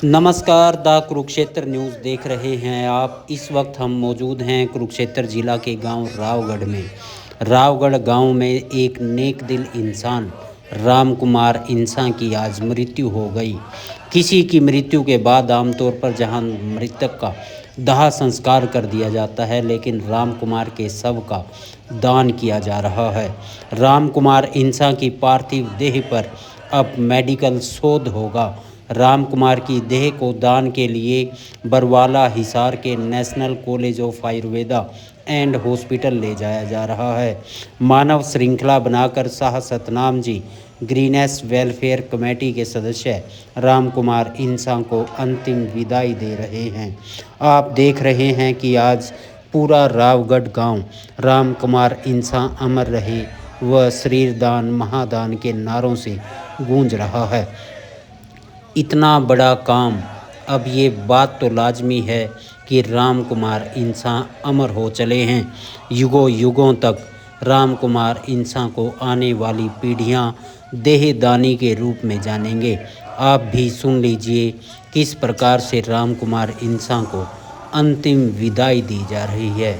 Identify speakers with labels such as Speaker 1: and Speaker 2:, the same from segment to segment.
Speaker 1: नमस्कार, the Kurukshetra news देख रहे हैं आप। इस वक्त हम मौजूद हैं कुरुक्षेत्र जिला के गांव रावगढ़ में। रावगढ़ गांव में एक नेक दिल इंसान राम कुमार इंसान की आज मृत्यु हो गई। किसी की मृत्यु के बाद आमतौर पर जहां मृतक का दाह संस्कार कर दिया जाता है, लेकिन राम कुमार के शव का दान किया जा रहा है। राम कुमार इंसान की पार्थिव देह पर अब मेडिकल शोध होगा। राम कुमार की देह को दान के लिए बरवाला हिसार के national college of Ayurveda and hospital ले जाया जा रहा है। मानव श्रृंखला बनाकर Shah Satnam ji greenish welfare committee के सदस्य राम कुमार इंसान को अंतिम विदाई दे रहे हैं। आप देख रहे हैं कि आज पूरा रावगढ़ गांव राम कुमार इंसान अमर रहे व शरीरदान महादान के नारों से गूंज रहा है। इतना बड़ा काम, अब ये बात तो लाजमी है कि राम कुमार इंसान अमर हो चले हैं। युगों युगों तक राम कुमार इंसान को आने वाली पीढ़ियां देहदानी के रूप में जानेंगे। आप भी सुन लीजिए किस प्रकार से राम कुमार इंसान को अंतिम विदाई दी जा रही है।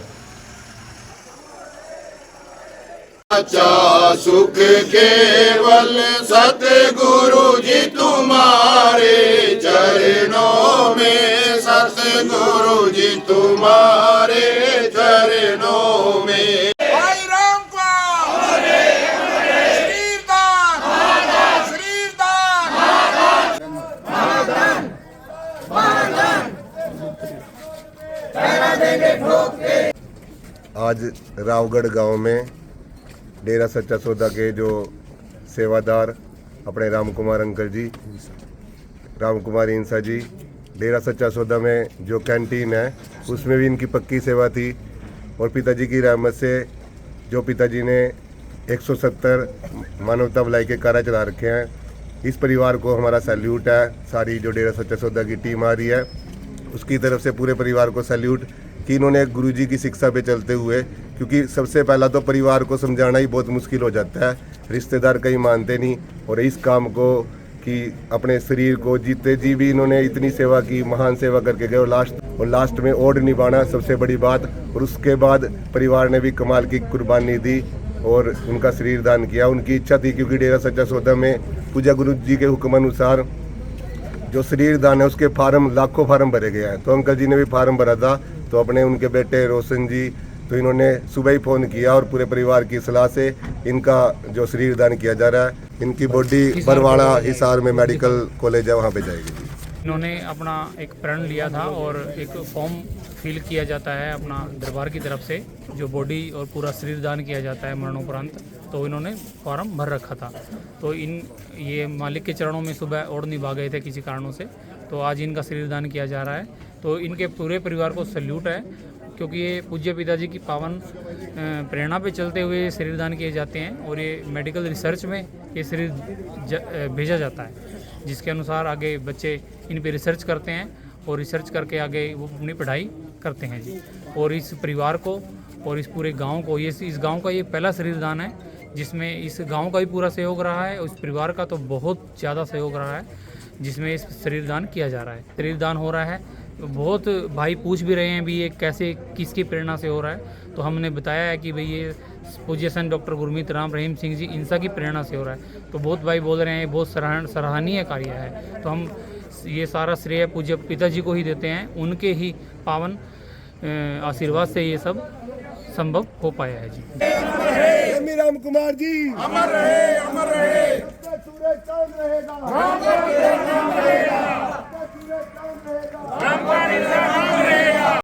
Speaker 2: अच्छा सुख केवल सतगुरु जी तुम्हारे चरणों में, सतगुरु जी तुम्हारे चरणों में।
Speaker 3: भाई राम का शरीरदान, शरीरदान।
Speaker 2: आज रावगढ़ गांव में डेरा सच्चा सौदा के जो सेवादार अपने राम कुमार अंकल जी, राम कुमार इंसा जी, डेरा सच्चा सौदा में जो कैंटीन है उसमें भी इनकी पक्की सेवा थी। और पिताजी की रहमत से जो पिताजी ने 170 मानवता भलाई के कार्य चला रखे हैं, इस परिवार को हमारा सैल्यूट है। सारी जो डेरा सच्चा सौदा की टीम आ रही है उसकी तरफ से पूरे परिवार को सैल्यूट कि इन्होंने गुरुजी की शिक्षा पे चलते हुए, क्योंकि सबसे पहला तो परिवार को समझाना ही बहुत मुश्किल हो जाता है, रिश्तेदार कहीं मानते नहीं। और इस काम को कि अपने शरीर को जीते जी भी इन्होंने इतनी सेवा की, महान सेवा करके गए। और लास्ट में ओड निभाना सबसे बड़ी बात। और उसके बाद परिवार ने भी कमाल की कुर्बानी दी और उनका शरीर दान किया। उनकी इच्छा थी, क्योंकि डेरा सच्चा सौदा में पूजा गुरु जी के हुक्म अनुसार जो शरीर दान है उसके फार्म, लाखों फार्म भरे गए हैं। तो अंकल जी ने भी फार्म भरा था, तो अपने उनके बेटे रोशन जी, तो इन्होंने सुबह ही फ़ोन किया और पूरे परिवार की सलाह से इनका जो शरीर दान किया जा रहा है। इनकी बॉडी बरवाड़ा हिसार में मेडिकल कॉलेज है, वहाँ पे जाएगी।
Speaker 4: इन्होंने अपना एक प्रण लिया था और एक फॉर्म फिल किया जाता है अपना दरबार की तरफ से, जो बॉडी और पूरा शरीर दान किया जाता है मरणोपरांत। तो इन्होंने फॉर्म भर रखा था। तो ये मालिक के चरणों में सुबह और निभा गए थे किसी कारणों से, तो आज इनका शरीर दान किया जा रहा है। तो इनके पूरे परिवार को सैल्यूट है, क्योंकि ये पूज्य पिताजी की पावन प्रेरणा पे चलते हुए शरीर दान किए जाते हैं। और ये मेडिकल रिसर्च में ये शरीर भेजा जाता है, जिसके अनुसार आगे बच्चे इन पे रिसर्च करते हैं और रिसर्च करके आगे वो अपनी पढ़ाई करते हैं जी। और इस परिवार को और इस पूरे गांव को, ये इस गांव का ये पहला शरीर दान है जिसमें इस गांव का भी पूरा सहयोग रहा है और इस परिवार का तो बहुत ज़्यादा सहयोग रहा है, जिसमें इस शरीर दान किया जा रहा है। शरीर दान हो रहा है, बहुत भाई पूछ भी रहे हैं भी ये कैसे, किसकी प्रेरणा से हो रहा है। तो हमने बताया है कि भाई ये पूज्य संत डॉक्टर गुरमीत राम रहीम सिंह जी इनसा की प्रेरणा से हो रहा है। तो बहुत भाई बोल रहे हैं बहुत सराहनीय कार्य है। तो हम ये सारा श्रेय पूज्य पिताजी को ही देते हैं, उनके ही पावन आशीर्वाद से ये सब संभव हो पाया है जी।
Speaker 2: राम कुमार जी अमर रहे, अमर रहे। सूरज चांद रहेगा।